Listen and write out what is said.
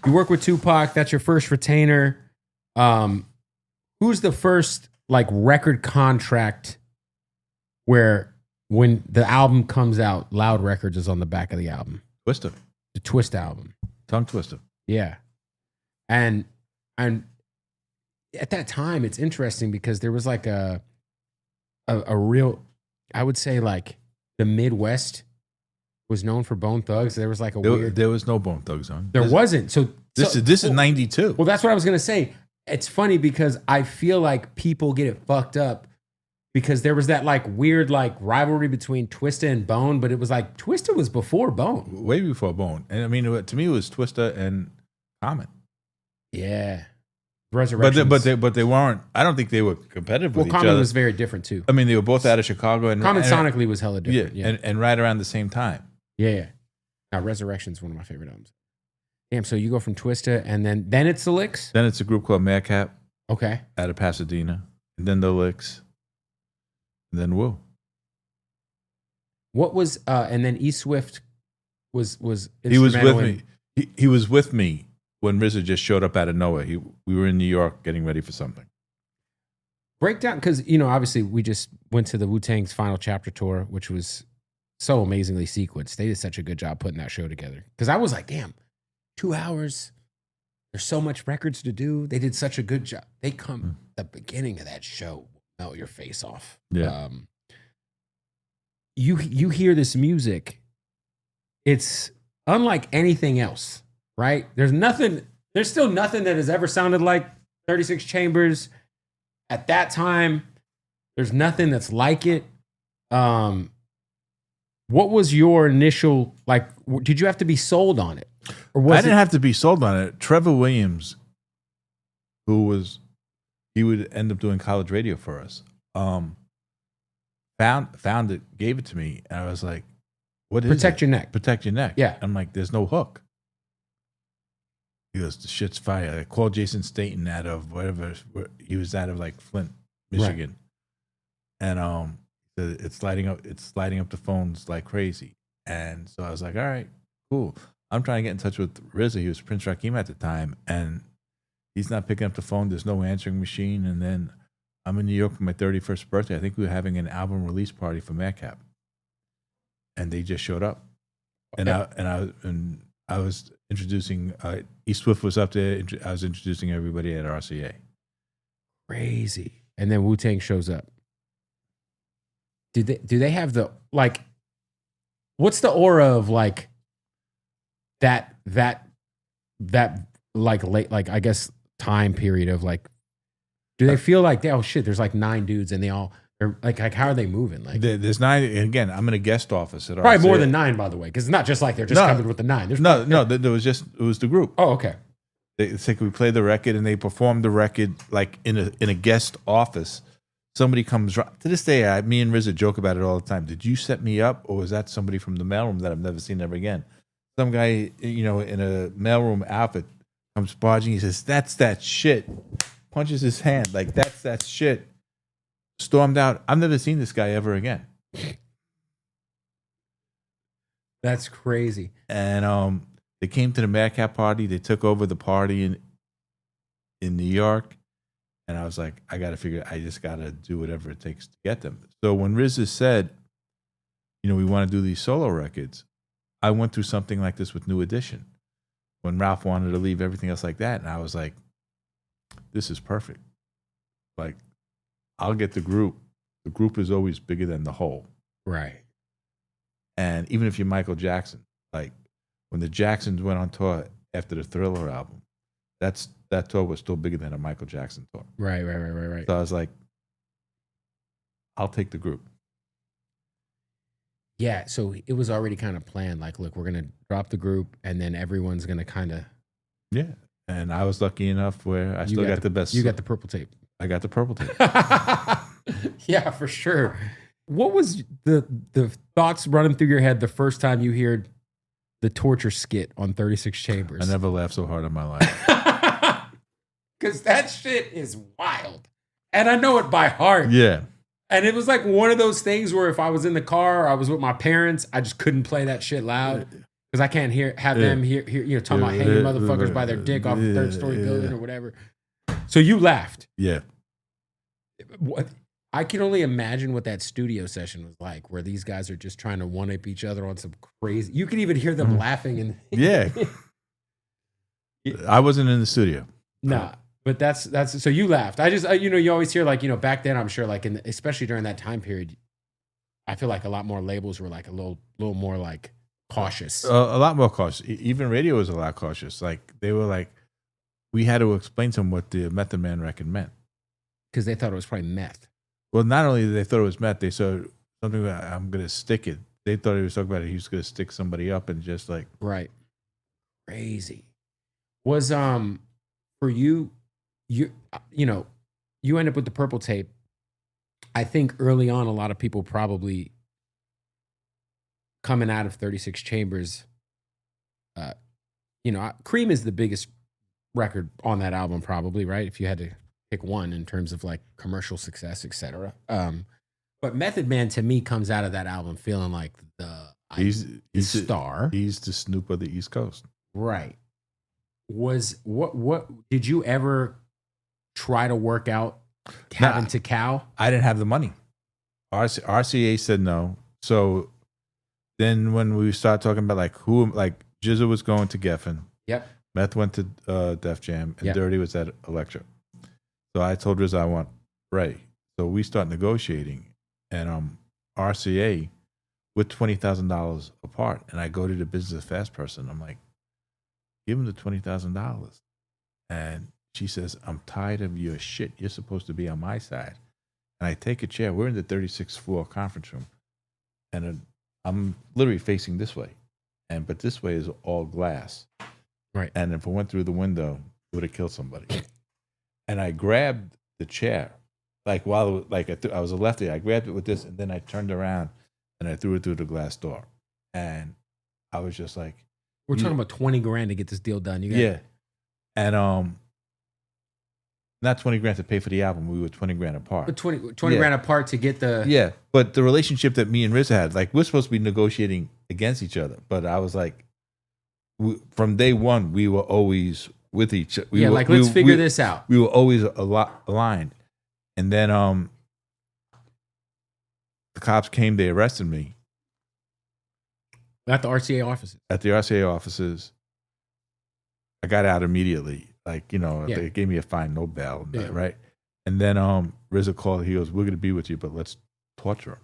you work with Tupac. That's your first retainer. Who's the first like record contract where when the album comes out, Loud Records is on the back of the album? Twister. The Twist album. Tongue Twister. Yeah. And at that time, it's interesting because there was like a real, I would say like the Midwest was known for Bone Thugs. There was like there was no Bone Thugs on. There wasn't. This is 92. Well, that's what I was going to say. It's funny because I feel like people get it fucked up because there was that like weird like rivalry between Twista and Bone, but it was like Twista was before Bone. Way before Bone. And I mean, to me, it was Twista and Common. Yeah. Resurrections. But they weren't, I don't think they were competitive with each other. Common was very different too. I mean, they were both out of Chicago. And Common sonically was hella different. Yeah. And right around the same time. Yeah. Now, Resurrection's one of my favorite albums. Damn, so you go from Twista and then it's the Licks? Then it's a group called Madcap. Okay. Out of Pasadena. And then the Licks. And then Wu. What was, and then E Swift was He was with me. He was with me when RZA just showed up out of nowhere. We were in New York getting ready for something. Breakdown, because, you know, obviously we just went to the Wu-Tang's Final Chapter tour, which was so amazingly sequenced. They did such a good job putting that show together. Because I was like, damn, 2 hours. There's so much records to do. They did such a good job. They come the beginning of that show, melt your face off. Yeah. You hear this music. It's unlike anything else, right? There's still nothing that has ever sounded like 36 Chambers. At that time, there's nothing that's like it. What was your initial, like, did you have to be sold on it? Or was I didn't have to be sold on it. Trevor Williams, he would end up doing college radio for us, found it, gave it to me, and I was like, what is Protect it? Your Neck. Protect Your Neck. Yeah. I'm like, there's no hook. He goes, the shit's fire. I called Jason Staten out of whatever, he was out of like Flint, Michigan. Right. And it's lighting up the phones like crazy. And so I was like, all right, cool. I'm trying to get in touch with RZA. He was Prince Rakim at the time, and he's not picking up the phone. There's no answering machine. And then I'm in New York for my 31st birthday. I think we were having an album release party for Madcap, and they just showed up. And I was introducing. E Swift was up there. I was introducing everybody at RCA. Crazy. And then Wu-Tang shows up. Do they have the, like, what's the aura of like that like late, like, I guess time period of like, do they feel like, oh shit, there's like 9 dudes and they're like how are they moving? Like there's 9. Again, I'm in a guest office at RCA. Probably more than 9, by the way, because it's not just like they're just coming with the 9. There's it was the group. Oh, okay. It's like we played the record and they performed the record like in a guest office. Somebody comes to this day. Me and RZA joke about it all the time. Did you set me up, or was that somebody from the mailroom that I've never seen ever again? Some guy, in a mailroom outfit comes barging. He says, "That's that shit." Punches his hand like, "That's that shit." Stormed out. I've never seen this guy ever again. That's crazy. And they came to the Madcap party. They took over the party in New York. And I was like, I just got to do whatever it takes to get them. So when RZA said, we want to do these solo records, I went through something like this with New Edition. When Ralph wanted to leave everything else like that. And I was like, this is perfect. Like, I'll get the group. The group is always bigger than the whole. Right. And even if you're Michael Jackson, like when the Jacksons went on tour after the Thriller album, that tour was still bigger than a Michael Jackson tour. Right. So I was like, I'll take the group. Yeah, so it was already kind of planned. Like, look, we're going to drop the group, and then everyone's going to kind of... Yeah, and I was lucky enough where I still got the best... You got the purple tape. I got the purple tape. Yeah, for sure. What was the thoughts running through your head the first time you heard the torture skit on 36 Chambers? I never laughed so hard in my life. Because that shit is wild. And I know it by heart. Yeah. And it was like one of those things where if I was in the car or I was with my parents, I just couldn't play that shit loud. Because I can't have them here, talking about hanging motherfuckers by their dick off a third-story building or whatever. So you laughed. Yeah. What? I can only imagine what that studio session was like, where these guys are just trying to one-up each other on some crazy. You can even hear them laughing. And Yeah. I wasn't in the studio. Nah, but that's so you laughed. I just you always hear like back then I'm sure like especially during that time period, I feel like a lot more labels were like a little more like cautious. A lot more cautious. Even radio was a lot cautious. Like they were like, we had to explain to them what the Method Man record meant because they thought it was probably meth. Well, not only did they thought it was meth, they saw something about I'm gonna stick it. They thought he was talking about it. He was gonna stick somebody up and just like right. Crazy. Was for you you end up with the Purple Tape. I think early on a lot of people probably coming out of 36 Chambers, Cream is the biggest record on that album probably, right? If you had to pick one in terms of like commercial success, etc. But Method Man to me comes out of that album feeling like he's star. He's the Snoop of the East Coast. Right. Was what did you ever try to work out having to Cal? I didn't have the money. RCA said no. So then when we started talking about like who, like Jizza was going to Geffen. Yep. Meth went to Def Jam and yep. Dirty was at Electra. So I told RZA I want Ray. So we start negotiating and RCA with $20,000 apart. And I go to the business fast person. I'm like, give him the $20,000. And she says, I'm tired of your shit. You're supposed to be on my side. And I take a chair. We're in the 36th floor conference room. And I'm literally facing this way. But this way is all glass. Right. And if I went through the window, it would have killed somebody. And I grabbed the chair. Like while I was a lefty, I grabbed it with this. And then I turned around and I threw it through the glass door. And I was just like, we're talking about $20,000 to get this deal done. Yeah. And not $20,000 to pay for the album. We were $20,000 apart. But $20,000 apart to get the Yeah. But the relationship that me and RZA had, like we're supposed to be negotiating against each other. But I was like, from day one, we were always with each other. Let's figure this out. We were always aligned. And then the cops came, they arrested me. At the RCA offices. At the RCA offices. I got out immediately. Like, they gave me a fine, no bail, right? And then RZA called, he goes, we're going to be with you, but let's torture him.